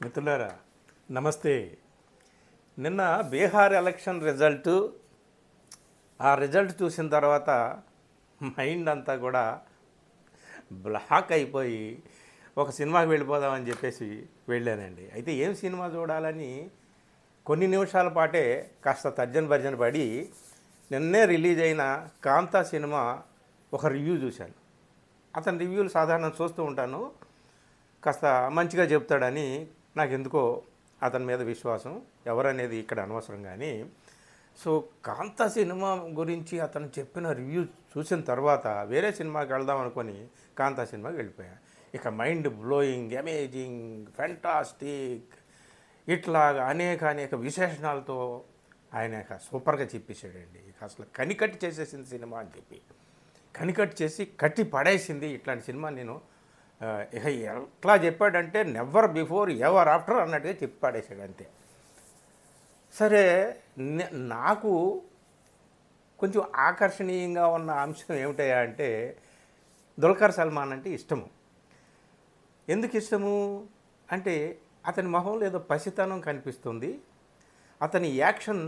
మిత్రులారా నమస్తే. నిన్న బీహార్ ఎలక్షన్ ఆ రిజల్ట్ చూసిన తర్వాత మైండ్ అంతా కూడా బ్లాక్ అయిపోయి ఒక సినిమాకి వెళ్ళిపోదామని చెప్పేసి వెళ్ళానండి. అయితే ఏం సినిమా చూడాలని కొన్ని నిమిషాల పాటే కాస్త తర్జన పడి నిన్నే రిలీజ్ అయిన కాంతా సినిమా ఒక రివ్యూ చూశాను. అతని రివ్యూలు సాధారణంగా చూస్తూ ఉంటాను. కాస్త మంచిగా చెప్తాడని నాకు ఎందుకో అతని మీద విశ్వాసం. ఎవరనేది ఇక్కడ అనవసరం. కానీ సో కాంతా సినిమా గురించి అతను చెప్పిన రివ్యూ చూసిన తర్వాత వేరే సినిమాకి వెళ్దాం అనుకొని కాంతా సినిమాకి వెళ్ళిపోయాను. ఇక మైండ్ బ్లోయింగ్, అమేజింగ్, ఫ్యాంటాస్టిక్ ఇట్లాగా అనేక విశేషణాలతో ఆయన సూపర్గా చెప్పేశాడండి. అసలు కనికట్టి చేసేసింది సినిమా అని చెప్పి కనికట్టి చేసి కట్టి పడేసింది. ఇట్లాంటి సినిమా నేను ఇక ఎట్లా చెప్పాడంటే నెవర్ బిఫోర్ ఎవర్ ఆఫ్టర్ అన్నట్టుగా చెప్పి పడేసాడు అంతే. సరే, నాకు కొంచెం ఆకర్షణీయంగా ఉన్న అంశం ఏమిటయా అంటే దుల్కర్ సల్మాన్ అంటే ఇష్టము. ఎందుకు ఇష్టము అంటే అతని మొహంలో ఏదో పసితనం కనిపిస్తుంది. అతని యాక్షన్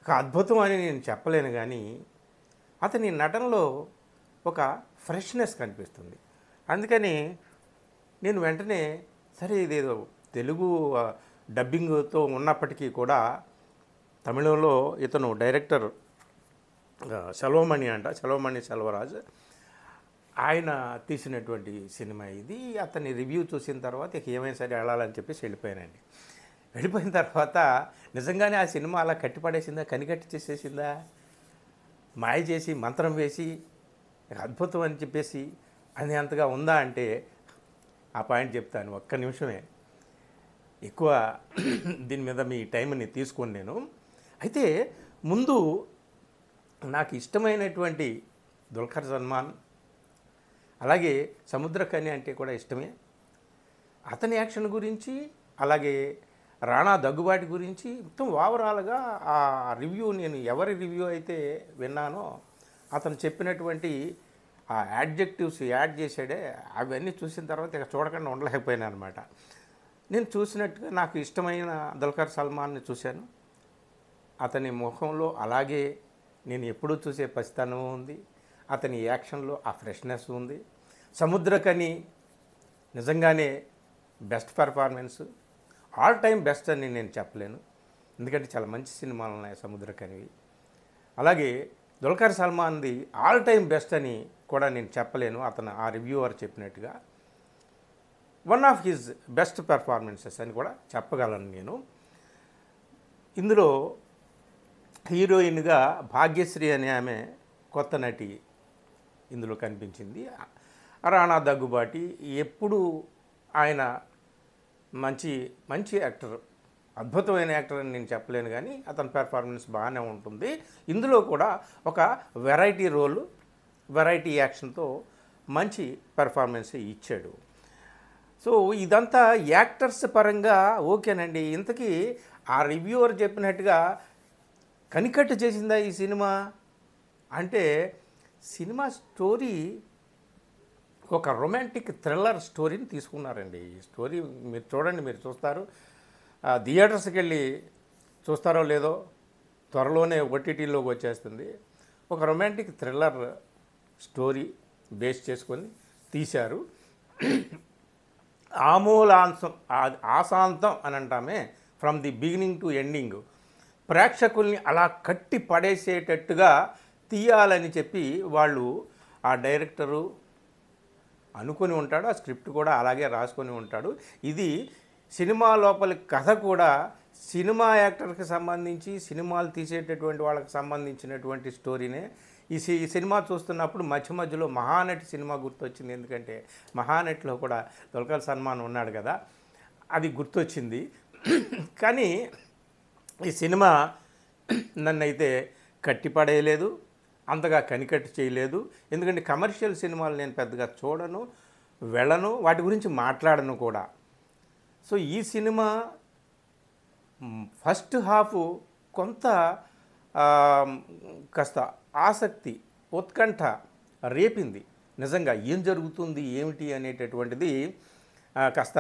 ఒక అద్భుతం అని నేను చెప్పలేను, కానీ అతని నటనలో ఒక ఫ్రెష్నెస్ కనిపిస్తుంది. అందుకని నేను వెంటనే సరే ఇదేదో తెలుగు డబ్బింగ్తో ఉన్నప్పటికీ కూడా తమిళంలో ఇతను డైరెక్టర్ సెల్వమణి సెల్వరాజ్ ఆయన తీసినటువంటి సినిమా ఇది. అతని రివ్యూ చూసిన తర్వాత ఇక ఏమైనా సరే వెళ్ళాలని చెప్పేసి వెళ్ళిపోయానండి. వెళ్ళిపోయిన తర్వాత నిజంగానే ఆ సినిమా అలా కట్టిపడేసిందా, కనికట్టి చేసేసిందా, మాయ చేసి మంత్రం వేసి అద్భుతం అని చెప్పేసి అనేంతగా ఉందా అంటే ఆ పాయింట్ చెప్తాను. ఒక్క నిమిషమే, ఎక్కువ దీని మీద మీ టైంని తీసుకొని నేను. అయితే ముందు నాకు ఇష్టమైనటువంటి దుల్కర్ సల్మాన్, అలాగే సముద్రకన్య అంటే కూడా ఇష్టమే. అతని యాక్షన్ గురించి, అలాగే రాణా దగ్గుబాటి గురించి మొత్తం ఓవరాల్గా ఆ రివ్యూ, నేను ఎవరి రివ్యూ అయితే విన్నానో అతను చెప్పినటువంటి ఆ యాడ్జెక్టివ్స్ యాడ్ చేసాడే అవన్నీ చూసిన తర్వాత ఇక చూడకుండా ఉండలేకపోయాను అనమాట. నేను చూసినట్టుగా నాకు ఇష్టమైన దుల్కర్ సల్మాన్ని చూశాను. అతని ముఖంలో అలాగే నేను ఎప్పుడూ చూసే పసితనం ఉంది. అతని యాక్షన్లో ఆ ఫ్రెష్నెస్ ఉంది. సముద్రకని నిజంగానే best performance, all time best అని నేను చెప్పలేను, ఎందుకంటే చాలా మంచి సినిమాలు ఉన్నాయి సముద్రకనివి. అలాగే దుల్కర్ సల్మాన్ది ఆల్ టైమ్ బెస్ట్ అని కూడా నేను చెప్పలేను. అతను ఆ రివ్యూవర్ చెప్పినట్టుగా one of his best performances అని కూడా చెప్పగలను నేను. ఇందులో హీరోయిన్గా భాగ్యశ్రీ అనే ఆమె కొత్త నటి ఇందులో కనిపించింది. రాణా దగ్గుబాటి ఎప్పుడు ఆయన మంచి యాక్టర్, అద్భుతమైన యాక్టర్ అని నేను చెప్పలేను, కానీ అతని పెర్ఫార్మెన్స్ బాగానే ఉంటుంది. ఇందులో కూడా ఒక వెరైటీ యాక్షన్తో మంచి పెర్ఫార్మెన్స్ ఇచ్చాడు. సో ఇదంతా యాక్టర్స్ పరంగా ఓకేనండి. ఇంతకీ ఆ రివ్యూవర్ చెప్పినట్టుగా కనికట్టు చేసిందా ఈ సినిమా అంటే, సినిమా స్టోరీ ఒక రొమాంటిక్ థ్రిల్లర్ స్టోరీని తీసుకున్నారండి. ఈ స్టోరీ మీరు చూడండి, మీరు చూస్తారు. థియేటర్స్కి వెళ్ళి చూస్తారో లేదో, త్వరలోనే ఓటీటీలోకి వచ్చేస్తుంది. ఒక రొమాంటిక్ థ్రిల్లర్ స్టోరీ బేస్ చేసుకొని తీశారు. ఆశాంతం అని అంటామే, from the beginning to ending ప్రేక్షకుల్ని అలా కట్టి పడేసేటట్టుగా తీయాలని చెప్పి వాళ్ళు ఆ డైరెక్టరు అనుకొని ఉంటాడు. ఆ స్క్రిప్ట్ కూడా అలాగే రాసుకొని ఉంటాడు. ఇది సినిమా లోపలి కథ కూడా సినిమా యాక్టర్కి సంబంధించి, సినిమాలు తీసేటటువంటి వాళ్ళకి సంబంధించినటువంటి స్టోరీనే. ఈ సినిమా చూస్తున్నప్పుడు మధ్యలో మహానటి సినిమా గుర్తొచ్చింది. ఎందుకంటే మహానటిలో కూడా దుల్కర్ సల్మాన్ ఉన్నాడు కదా, అది గుర్తొచ్చింది. కానీ ఈ సినిమా నన్నైతే కట్టిపడేయలేదు, అంతగా కనికట్టు చేయలేదు. ఎందుకంటే కమర్షియల్ సినిమాలు నేను పెద్దగా చూడను, వెళ్ళను, వాటి గురించి మాట్లాడను కూడా. సో ఈ సినిమా ఫస్ట్ హాఫ్ కొంత కాస్త ఆసక్తి, ఉత్కంఠ రేపింది. నిజంగా ఏం జరుగుతుంది ఏమిటి అనేటటువంటిది కాస్త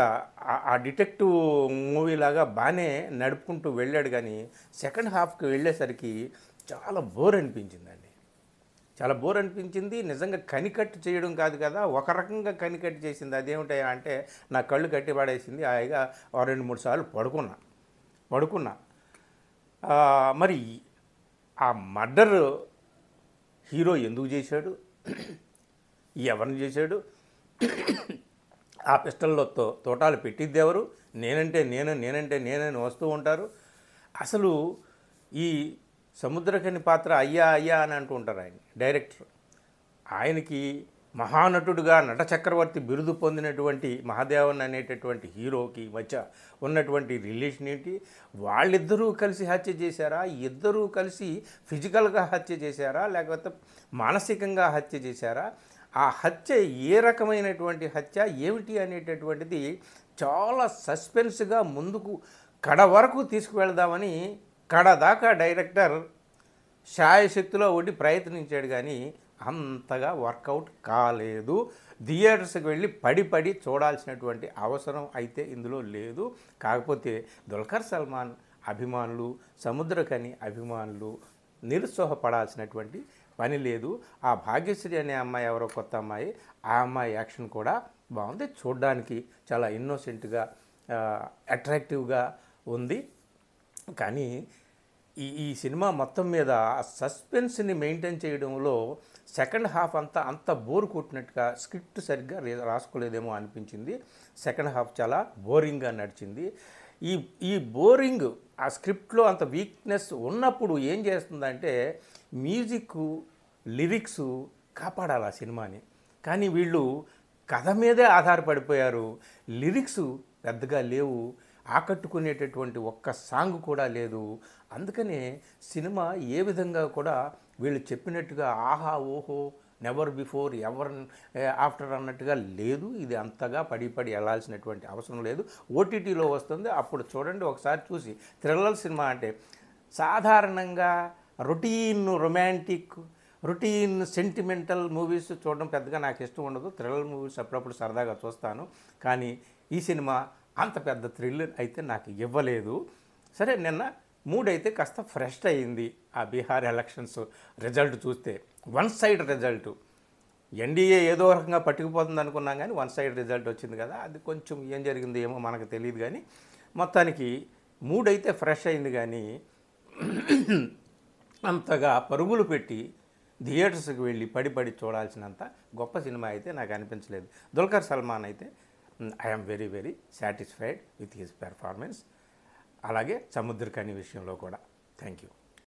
ఆ డిటెక్టివ్ మూవీలాగా బాగానే నడుపుకుంటూ వెళ్ళాడు, కానీ సెకండ్ హాఫ్కి వెళ్ళేసరికి చాలా బోర్ అనిపించిందండి. చాలా బోర్ అనిపించింది. నిజంగా కనికట్టు చేయడం కాదు కదా, ఒక రకంగా కనికట్టు చేసింది. అదేమిటా అంటే నా కళ్ళు కట్టి పడేసింది. హాయిగా 2-3 సార్లు పడుకున్నా. మరి ఆ మర్డర్ హీరో ఎందుకు చేశాడు, ఎవరిని చేశాడు, ఆ పిస్టల్లో తోటాలు పెట్టిద్ది ఎవరు, నేనంటే నేనని వస్తూ ఉంటారు. అసలు ఈ సముద్రకని పాత్ర అయ్యా అని అంటూ ఉంటారు ఆయన డైరెక్టర్. ఆయనకి మహానటుడుగా నట చక్రవర్తి బిరుదు పొందినటువంటి మహాదేవన్ అనేటటువంటి హీరోకి మధ్య ఉన్నటువంటి రిలేషన్ ఏంటి, వాళ్ళిద్దరూ కలిసి హత్య చేశారా, ఇద్దరూ కలిసి ఫిజికల్గా హత్య చేశారా, లేకపోతే మానసికంగా హత్య చేశారా, ఆ హత్య ఏ రకమైనటువంటి హత్య ఏమిటి అనేటటువంటిది చాలా సస్పెన్స్గా ముందుకు కడ వరకు తీసుకువెళదామని కడదాకా డైరెక్టర్ శాయశక్తిలో ఒకటి ప్రయత్నించాడు, కానీ అంతగా వర్కౌట్ కాలేదు. థియేటర్స్కి వెళ్ళి పడి చూడాల్సినటువంటి అవసరం అయితే ఇందులో లేదు. కాకపోతే దుల్కర్ సల్మాన్ అభిమానులు, సముద్రకని అభిమానులు నిరుత్సాహపడాల్సినటువంటి పని లేదు. ఆ భాగ్యశ్రీ అనే అమ్మాయి ఎవరో కొత్త అమ్మాయి, ఆ అమ్మాయి యాక్షన్ కూడా బాగుంది, చూడడానికి చాలా ఇన్నోసెంట్గా అట్రాక్టివ్గా ఉంది. కానీ ఈ సినిమా మొత్తం మీద ఆ సస్పెన్స్ని మెయింటైన్ చేయడంలో సెకండ్ హాఫ్ అంత బోర్ కొట్టినట్టుగా, స్క్రిప్ట్ సరిగ్గా రాసుకోలేదేమో అనిపించింది. సెకండ్ హాఫ్ చాలా బోరింగ్గా నడిచింది. ఈ బోరింగ్ ఆ స్క్రిప్ట్లో అంత వీక్నెస్ ఉన్నప్పుడు ఏం చేస్తుందంటే మ్యూజిక్, లిరిక్స్ కాపాడాలి ఆ సినిమాని. కానీ వీళ్ళు కథ మీదే ఆధారపడిపోయారు. లిరిక్స్ పెద్దగా లేవు, ఆకట్టుకునేటటువంటి ఒక్క సాంగ్ కూడా లేదు. అందుకనే సినిమా ఏ విధంగా కూడా వీళ్ళు చెప్పినట్టుగా ఆహా ఓహో నెవర్ బిఫోర్ ఎవర్ ఆఫ్టర్ అన్నట్టుగా లేదు. ఇది అంతగా పడి వెళ్ళాల్సినటువంటి అవసరం లేదు. ఓటీటీలో వస్తుంది, అప్పుడు చూడండి. ఒకసారి చూసి థ్రిల్లర్ సినిమా అంటే సాధారణంగా routine romantic, routine sentimental movies చూడడం పెద్దగా నాకు ఇష్టం ఉండదు. థ్రిల్లర్ మూవీస్ అప్పుడప్పుడు సరదాగా చూస్తాను, కానీ ఈ సినిమా అంత పెద్ద థ్రిల్లర్ అయితే నాకు ఇవ్వలేదు. సరే, నిన్న మూడ్ అయితే కాస్త ఫ్రెష్ అయింది. ఆ బీహార్ ఎలక్షన్స్ రిజల్ట్ చూస్తే వన్ సైడ్ రిజల్ట్, ఎన్డీఏ ఏదో రకంగా పట్టుకుపోతుంది అనుకున్నాం, కానీ వన్ సైడ్ రిజల్ట్ వచ్చింది కదా, అది కొంచెం ఏం జరిగిందో ఏమో మనకు తెలియదు. కానీ మొత్తానికి మూడ్ అయితే ఫ్రెష్ అయింది, కానీ అంతగా పరుగులు పెట్టి థియేటర్స్కి వెళ్ళి పడి చూడాల్సినంత గొప్ప సినిమా అయితే నాకు అనిపించలేదు. దుల్కర్ సల్మాన్ అయితే I'm very satisfied with his performance. అలాగే సముద్రకని విషయంలో కూడా. Thank you.